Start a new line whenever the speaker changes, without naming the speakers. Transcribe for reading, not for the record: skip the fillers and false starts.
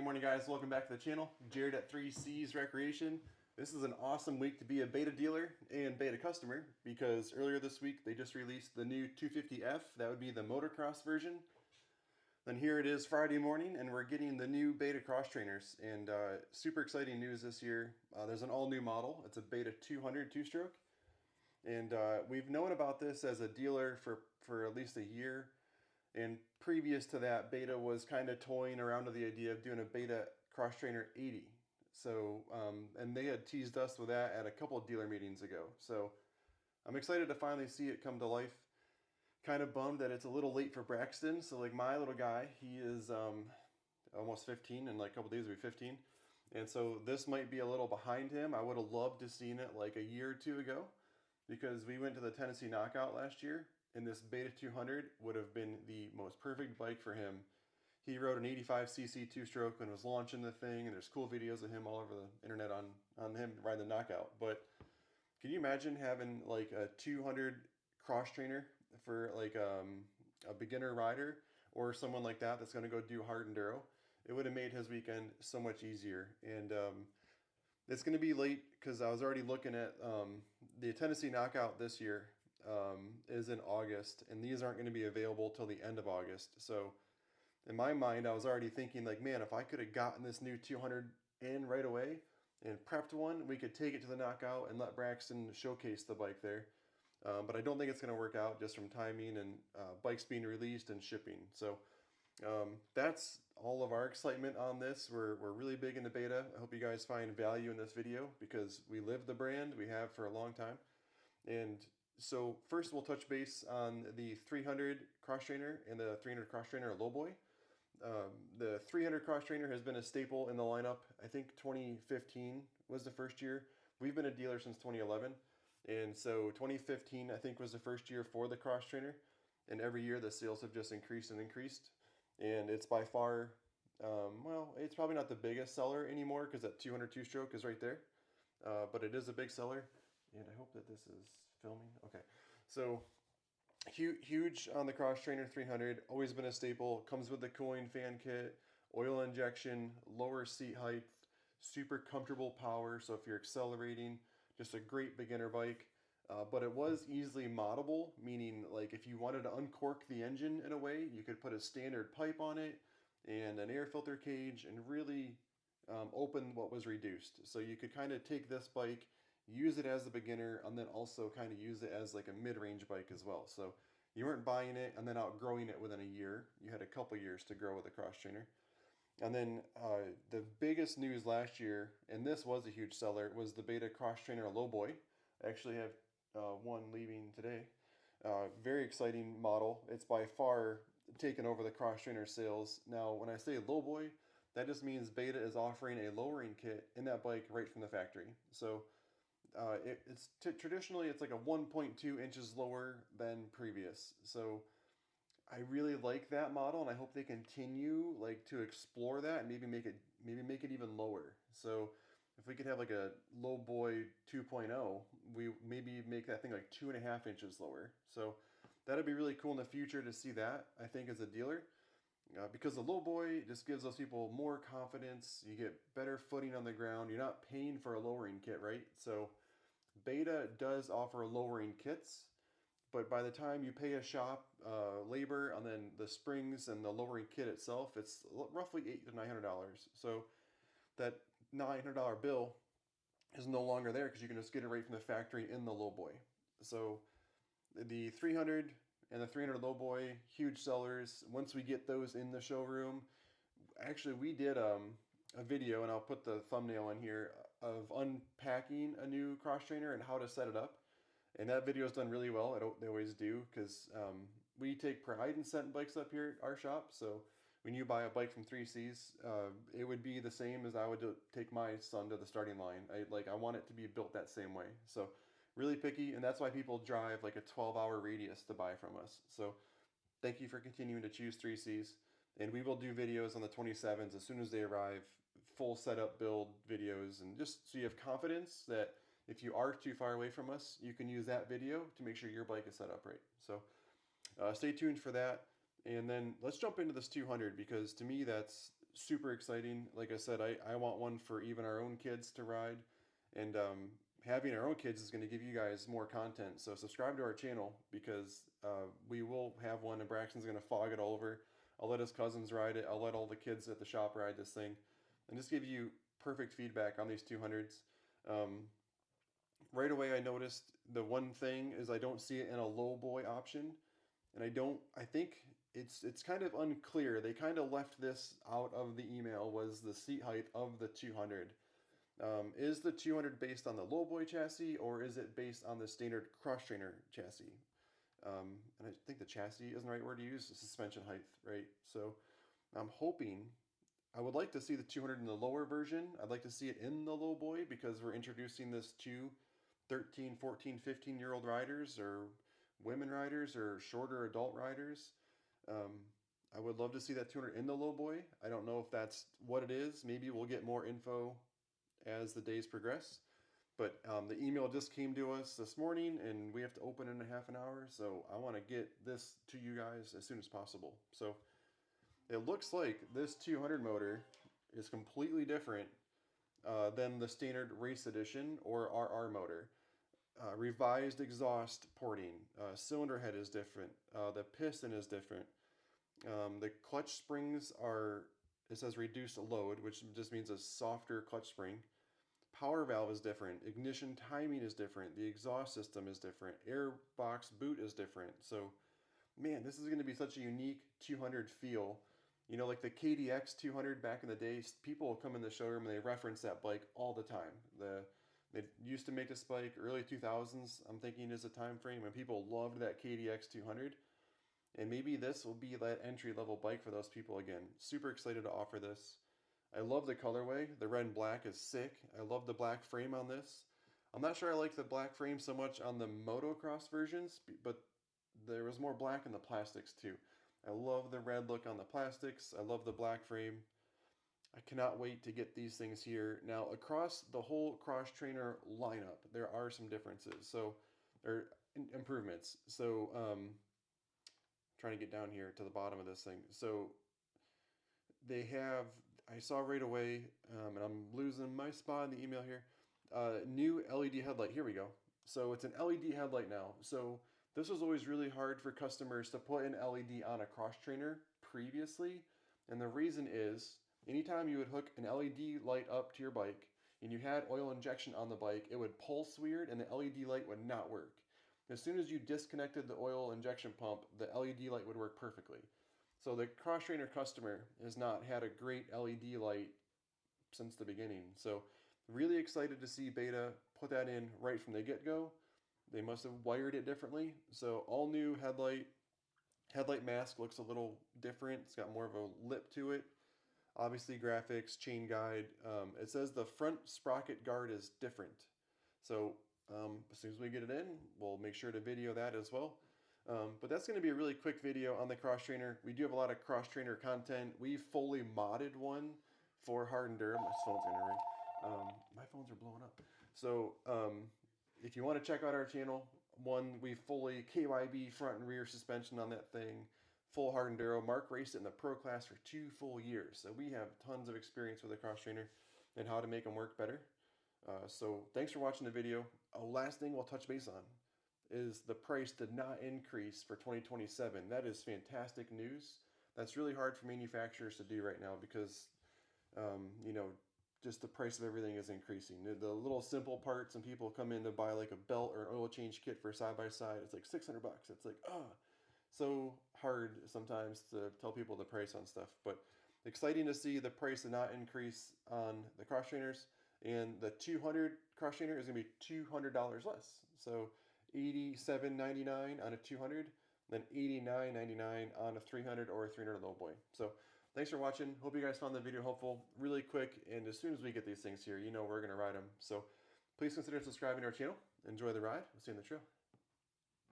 good morning guys, welcome back to the channel. Jared at 3C's Recreation. This is an awesome week to be a beta dealer and beta customer because earlier this week they just released the new 250F, that would be the motocross version. Then here it is Friday morning and we're getting the new beta cross trainers, and super exciting news this year. There's an all new model, it's a beta 200 two-stroke, and we've known about this as a dealer for at least a year. And previous to that, Beta was kind of toying around with the idea of doing a Beta Cross Trainer 80. So, and they had teased us with that at a couple of dealer meetings ago. So I'm excited to finally see it come to life. Kind of bummed that it's a little late for Braxton. So like my little guy, he is almost 15, in like a couple days he'll be 15. And so this might be a little behind him. I would have loved to seen it like a year or two ago, because we went to the Tennessee Knockout last year, and this Beta 200 would have been the most perfect bike for him. He rode an 85cc two-stroke and was launching the thing, and there's cool videos of him all over the internet on him riding the Knockout. But can you imagine having like a 200 cross trainer for like a beginner rider or someone like that that's going to go do hard enduro? It would have made his weekend so much easier. And it's going to be late because I was already looking at the Tennessee Knockout this year is in August, and these aren't going to be available till the end of August. So in my mind, I was already thinking like, man, if I could have gotten this new 200 in right away and prepped one, we could take it to the Knockout and let Braxton showcase the bike there. But I don't think it's going to work out just from timing and bikes being released and shipping. So that's all of our excitement on this. We're really big into beta. I hope you guys find value in this video because we live the brand. We have for a long time. And so first we'll touch base on the 300 cross trainer and the 300 cross trainer Lowboy. The 300 cross trainer has been a staple in the lineup. I think 2015 was the first year. We've been a dealer since 2011. And so 2015, I think, was the first year for the cross trainer. And every year the sales have just increased and increased. And it's by far, well, it's probably not the biggest seller anymore because that 200 two-stroke is right there. But it is a big seller. And I hope that this is filming. Okay. So huge on the cross trainer 300. Always been a staple. Comes with the cooling fan kit, oil injection, lower seat height, super comfortable power. So if you're accelerating, just a great beginner bike. But it was easily moddable, meaning like if you wanted to uncork the engine in a way, you could put a standard pipe on it and an air filter cage and really open what was reduced. So you could kind of take this bike, use it as a beginner, and then also kind of use it as like a mid-range bike as well. So you weren't buying it and then outgrowing it within a year. You had a couple years to grow with a cross trainer. And then the biggest news last year, and this was a huge seller, was the Beta cross trainer Lowboy. I actually have one leaving today. Very exciting model. It's by far taken over the cross trainer sales. Now, when I say Lowboy, that just means Beta is offering a lowering kit in that bike right from the factory. So traditionally it's like a 1.2 inches lower than previous. So I really like that model, and I hope they continue like to explore that and maybe make it even lower. So if we could have like a Lowboy 2.0, we maybe make that thing like 2.5 inches lower. So that'd be really cool in the future to see that, I think, as a dealer. Because the Lowboy just gives those people more confidence. You get better footing on the ground. You're not paying for a lowering kit, right? So Beta does offer lowering kits, but by the time you pay a shop labor and then the springs and the lowering kit itself, it's roughly $800 to $900. So that $900 bill is no longer there because you can just get it right from the factory in the Lowboy. So the 300 and the 300 Lowboy, huge sellers. Once we get those in the showroom, actually we did a video, and I'll put the thumbnail in here, of unpacking a new cross trainer and how to set it up. And that video is done really well. They always do, because we take pride in setting bikes up here at our shop. So when you buy a bike from 3C's, it would be the same as I would take my son to the starting line. I want it to be built that same way. So really picky, and that's why people drive like a 12-hour radius to buy from us. So thank you for continuing to choose 3C's. And we will do videos on the 27s as soon as they arrive, full setup build videos, and just so you have confidence that if you are too far away from us, you can use that video to make sure your bike is set up right. So stay tuned for that. And then let's jump into this 200, because to me that's super exciting. Like I said, I want one for even our own kids to ride, and having our own kids is going to give you guys more content. So subscribe to our channel because we will have one, and Braxton's going to fog it all over. I'll let his cousins ride it. I'll let all the kids at the shop ride this thing, and just give you perfect feedback on these 200s. Um, right away, I noticed the one thing is I don't see it in a Lowboy option, and I think it's kind of unclear. They kind of left this out of the email, was the seat height of the 200. Is the 200 based on the Lowboy chassis, or is it based on the standard XTrainer chassis? And I think the chassis isn't the right word to use, the suspension height, right? So I'm hoping, I would like to see the 200 in the lower version. I'd like to see it in the Lowboy because we're introducing this to 13, 14, 15-year-old riders, or women riders, or shorter adult riders. Um, I would love to see that 200 in the Lowboy. I don't know if that's what it is. Maybe we'll get more info as the days progress. But the email just came to us this morning, and we have to open in a half an hour. So I want to get this to you guys as soon as possible. So it looks like this 200 motor is completely different than the standard race edition or RR motor. Revised exhaust porting, cylinder head is different, the piston is different, the clutch springs are, it says reduced load, which just means a softer clutch spring. Power valve is different, ignition timing is different, the exhaust system is different, air box boot is different. So man, this is going to be such a unique 200 feel. You know, like the KDX 200 back in the day, people will come in the showroom and they reference that bike all the time. They used to make this bike early 2000s, I'm thinking, is a time frame, and people loved that KDX 200. And maybe this will be that entry level bike for those people again. Super excited to offer this. I love the colorway. The red and black is sick. I love the black frame on this. I'm not sure I like the black frame so much on the motocross versions, but there was more black in the plastics too. I love the red look on the plastics. I love the black frame. I cannot wait to get these things here. Now, across the whole XTrainer lineup, there are some differences. So, or improvements. So, trying to get down here to the bottom of this thing. So, they have, I saw right away, and I'm losing my spot in the email here, new LED headlight. Here we go. So, it's an LED headlight now. So, this was always really hard for customers to put an LED on a XTrainer previously. And the reason is, anytime you would hook an LED light up to your bike and you had oil injection on the bike, it would pulse weird and the LED light would not work. As soon as you disconnected the oil injection pump, the LED light would work perfectly. So the XTrainer customer has not had a great LED light since the beginning. So really excited to see Beta put that in right from the get-go. They must have wired it differently. So all new headlight. Headlight mask looks a little different. It's got more of a lip to it. Obviously graphics, chain guide. It says the front sprocket guard is different. So as soon as we get it in, we'll make sure to video that as well. But that's going to be a really quick video on the XTrainer. We do have a lot of XTrainer content. We fully modded one for hard enduro. My phone's going to ring. My phones are blowing up. So if you want to check out our channel, one, we fully KYB front and rear suspension on that thing. Full hard enduro. Mark raced it in the pro class for 2 full years. So we have tons of experience with the XTrainer and how to make them work better. So thanks for watching the video. Last thing we'll touch base on is the price did not increase for 2027. That is fantastic news. That's really hard for manufacturers to do right now because, you know, just the price of everything is increasing. The little simple parts, and people come in to buy like a belt or an oil change kit for a side-by-side. It's like 600 bucks. It's like, so hard sometimes to tell people the price on stuff. But exciting to see the price did not increase on the XTrainers. And the 200 XTrainer is going to be $200 less. So $87.99 on a 200, then $89.99 on a 300 or a 300 Lowboy. So thanks for watching. Hope you guys found the video helpful. Really quick, and as soon as we get these things here, you know we're going to ride them. So please consider subscribing to our channel. Enjoy the ride. We'll see you on the trail.